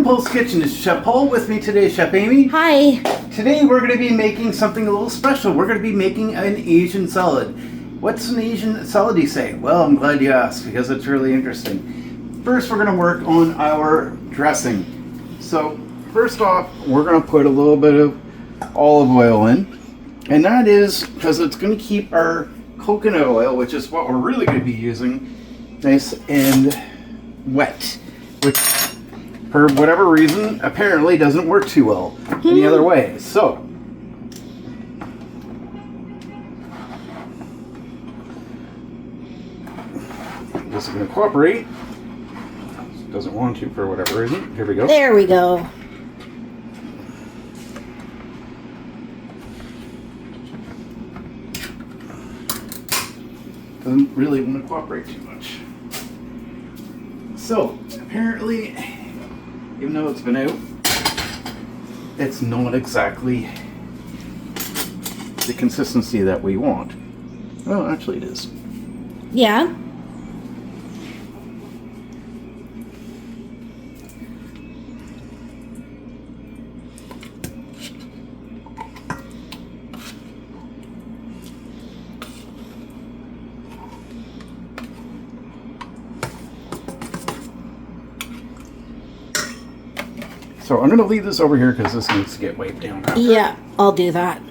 Poul's Kitchen. It's Chef Poul with me today, Chef Amy. Hi. Today we're going to be making something a little special. We're going to be making an Asian salad. What's an Asian salad, you say? Well, I'm glad you asked because it's really interesting. First, we're going to work on our dressing. So, first off, we're going to put a little bit of olive oil in. And that is because it's going to keep our coconut oil, which is what we're really going to be using, nice and wet. Which, for whatever reason, apparently doesn't work too well any other way. So, this is going to cooperate. Doesn't want to for whatever reason. Here we go. There we go. Doesn't really want to cooperate too much. So, apparently, even though it's been out, it's not exactly the consistency that we want. Well, actually it is. Yeah. So I'm going to leave this over here because this needs to get wiped down after. Yeah, I'll do that.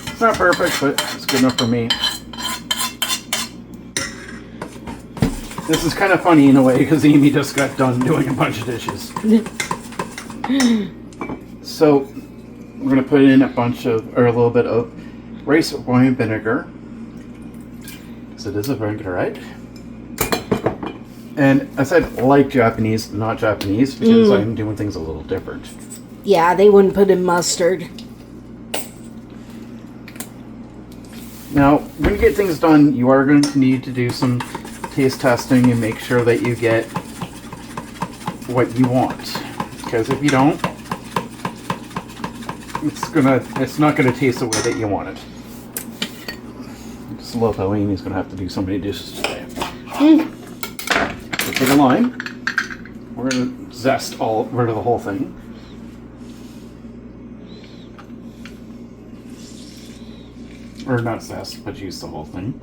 It's not perfect, but it's good enough for me. This is kind of funny in a way because Amy just got done doing a bunch of dishes. So we're going to put in a little bit of rice wine vinegar. Because it is a vinaigrette. And I said like Japanese, not Japanese, because I'm doing things a little different. Yeah, they wouldn't put in mustard. Now, when you get things done, you are going to need to do some taste testing and make sure that you get what you want. Because if you don't, it's not gonna taste the way that you want it. I just love how Amy's gonna have to do so many dishes today. So take a lime. We're gonna zest rid of the whole thing. Or not zest, but use the whole thing.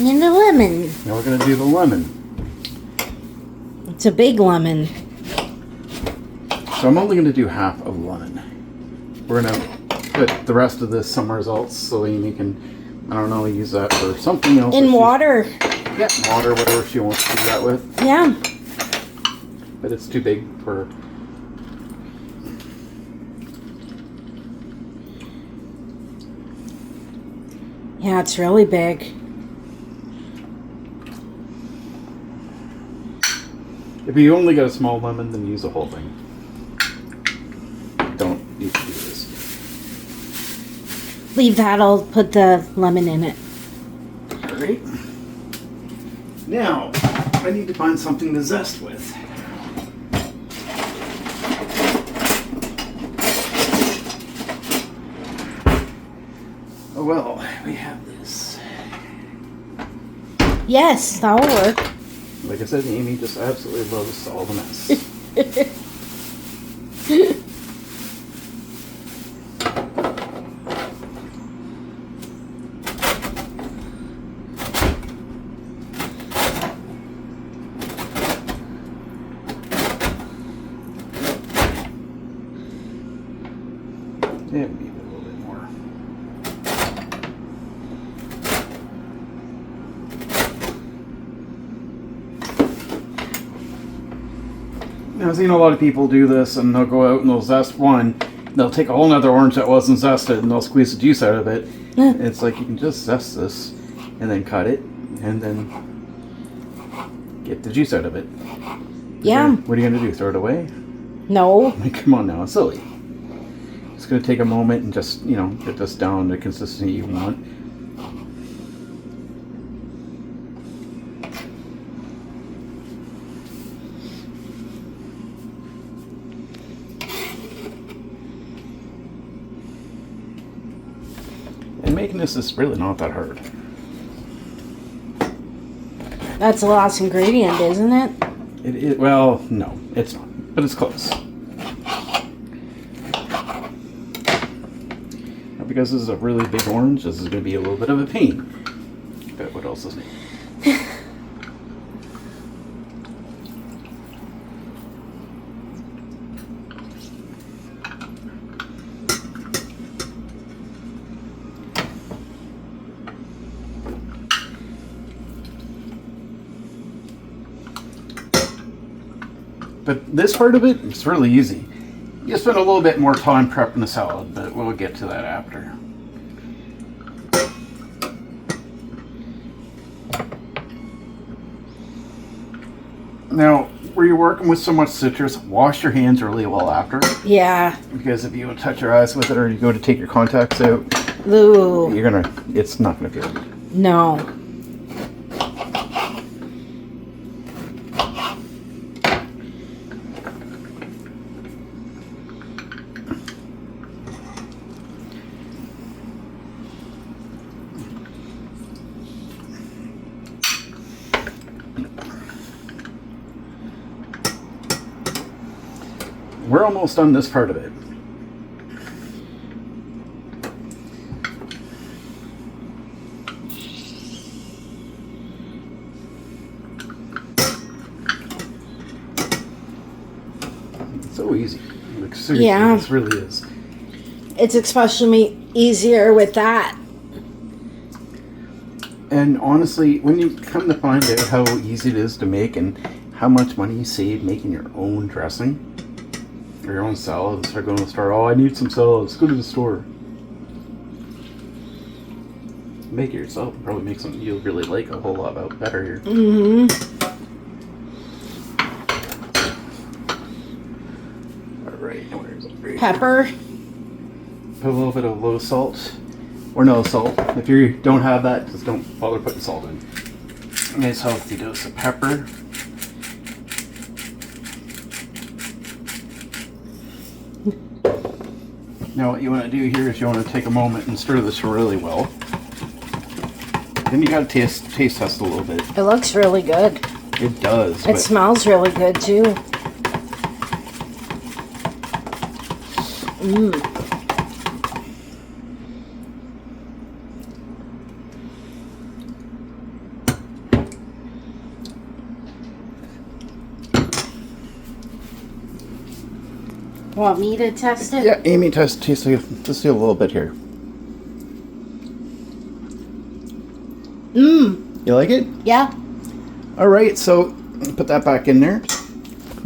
And a lemon. Now we're gonna do the lemon. It's a big lemon. So I'm only gonna do half of lemon. We're gonna put the rest of this somewhere else so Amy can, I don't know, use that for something else. In water. Yeah, water, whatever she wants to do that with. Yeah. But it's too big for. Yeah, it's really big. If you only got a small lemon, then use the whole thing. Don't need to do this. Leave that, I'll put the lemon in it. Alright. Now, I need to find something to zest with. Oh well, we have this. Yes, that'll work. Like I said, Amy just absolutely loves all the mess. Yeah, maybe a little bit more. I've seen a lot of people do this, and they'll go out and they'll zest one. They'll take a whole nother orange that wasn't zested, and they'll squeeze the juice out of it. It's like you can just zest this, and then cut it, and then get the juice out of it. Yeah. What are you gonna do? Throw it away? No. Like, come on now, it's silly. It's going to take a moment and just, get this down to the consistency you want. And making this is really not that hard. That's the last ingredient, isn't it? It is, well, no, it's not, but it's close. Now, because this is a really big orange, this is going to be a little bit of a pain. But what else is new? But this part of it, it's really easy. You spend a little bit more time prepping the salad, but we'll get to that after. Now, where you're working with so much citrus, wash your hands really well after. Yeah. Because if you touch your eyes with it or you go to take your contacts out, Ooh. it's not gonna feel good. No. We're almost done this part of it. It's so easy. Like, seriously, Yeah. this really is. It's especially easier with that. And honestly, when you come to find out how easy it is to make and how much money you save making your own dressing or your own salad, instead of going to the store, oh, I need some salad, let's go to the store. Make it yourself and probably make something you'll really like a whole lot better here. Mm-hmm. Alright, where's it? Pepper. Put a little bit of low salt. Or no salt. If you don't have that, just don't bother putting salt in. A nice healthy dose of pepper. Now what you want to do here is you want to take a moment and stir this really well. Then you got to taste test a little bit. It looks really good. It does. It smells really good too. Mmm. Want me to test it? Yeah, Amy, taste just a little bit here. Mmm. You like it? Yeah. All right, so put that back in there.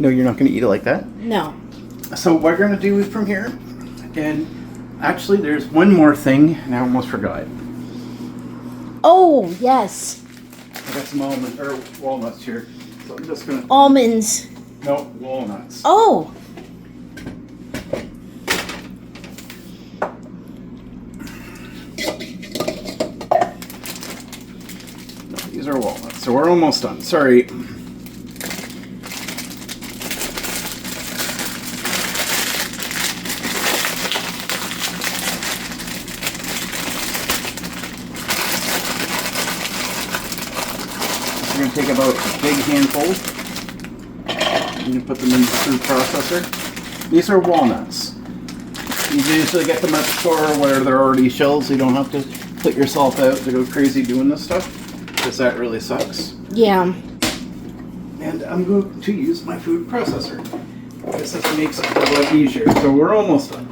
No, you're not going to eat it like that. No. So what we're going to do from here, and actually there's one more thing, and I almost forgot. Oh, yes. I got some walnuts here, so I'm just going to... Almonds. No, walnuts. Oh. No, these are walnuts, so we're almost done. Sorry. We're going to take about a big handful and put them in the food processor. These are walnuts. You usually get them at the store where they're already shelled, so you don't have to put yourself out to go crazy doing this stuff, because that really sucks. Yeah. And I'm going to use my food processor, because this makes it a lot easier. So we're almost done.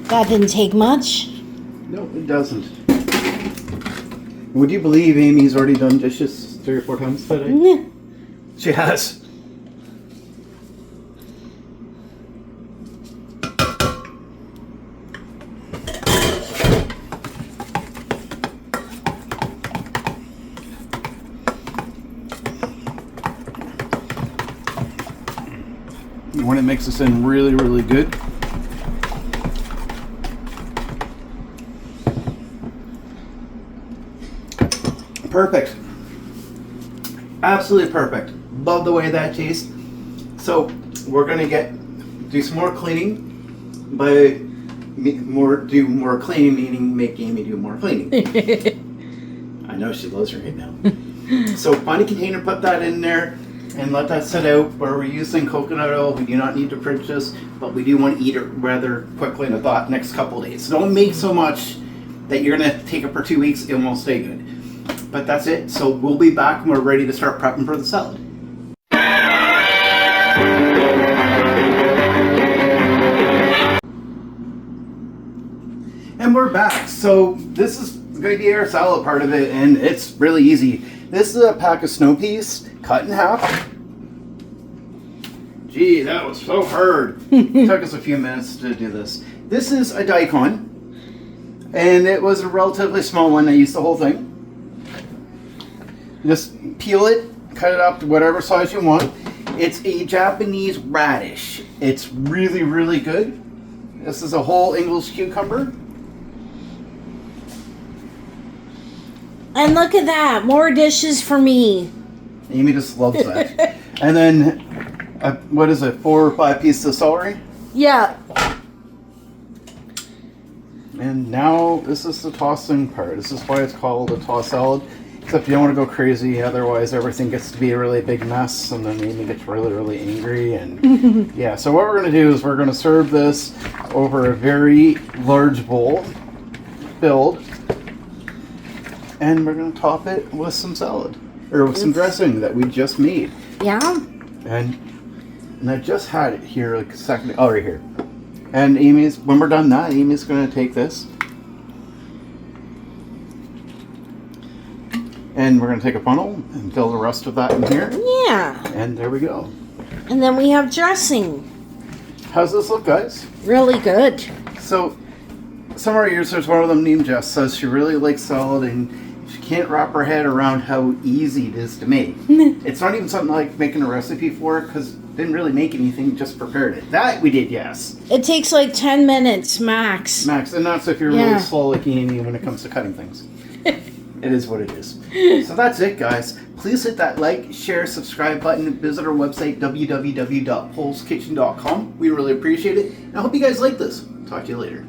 That didn't take much. No, it doesn't. Would you believe Amy's already done dishes 3 or 4 times today? Yeah. She has. going to mix this in really, really good. Perfect. Absolutely perfect. Love the way that tastes. So we're going to do some more cleaning. By do more cleaning, meaning make Amy do more cleaning. I know she loves it right now. So find a container, put that in there, and let that sit out. Where we're using coconut oil, we do not need to fridge this, but we do want to eat it rather quickly in the next couple of days. So don't make so much that you're going to take it for 2 weeks. It won't stay good. But that's it. So we'll be back when we're ready to start prepping for the salad. And we're back. So this is going to be our salad part of it, and it's really easy. This is a pack of snow peas cut in half. Gee, that was so hard. It took us a few minutes to do this. This is a daikon, and it was a relatively small one. I used the whole thing. Just peel it, cut it up to whatever size you want. It's a Japanese radish. It's really, really good. This is a whole English cucumber. And look at that, more dishes for me. Amy just loves that. And then, what is it, 4 or 5 pieces of celery? Yeah. And now this is the tossing part. This is why it's called a toss salad. Except you don't want to go crazy, otherwise everything gets to be a really big mess, and then Amy gets really, really angry. And yeah, so what we're going to do is we're going to serve this over a very large bowl filled, and we're going to top it with some salad, or with some dressing that we just made. Yeah. And I just had it here like a second. Oh, right here. And when we're done that, Amy's going to take this. And we're going to take a funnel and fill the rest of that in here. Yeah. And there we go. And then we have dressing. How's this look, guys? Really good. So, some of our users, one of them named Jess, says she really likes salad and she can't wrap her head around how easy it is to make. It's not even something like making a recipe for it, because didn't really make anything, just prepared it. That we did, yes. It takes like 10 minutes max. Max, and that's if you're really slow like Amy when it comes to cutting things. It is what it is. So that's it, guys. Please hit that like, share, subscribe button. Visit our website, www.poulskitchen.com. We really appreciate it. And I hope you guys like this. Talk to you later.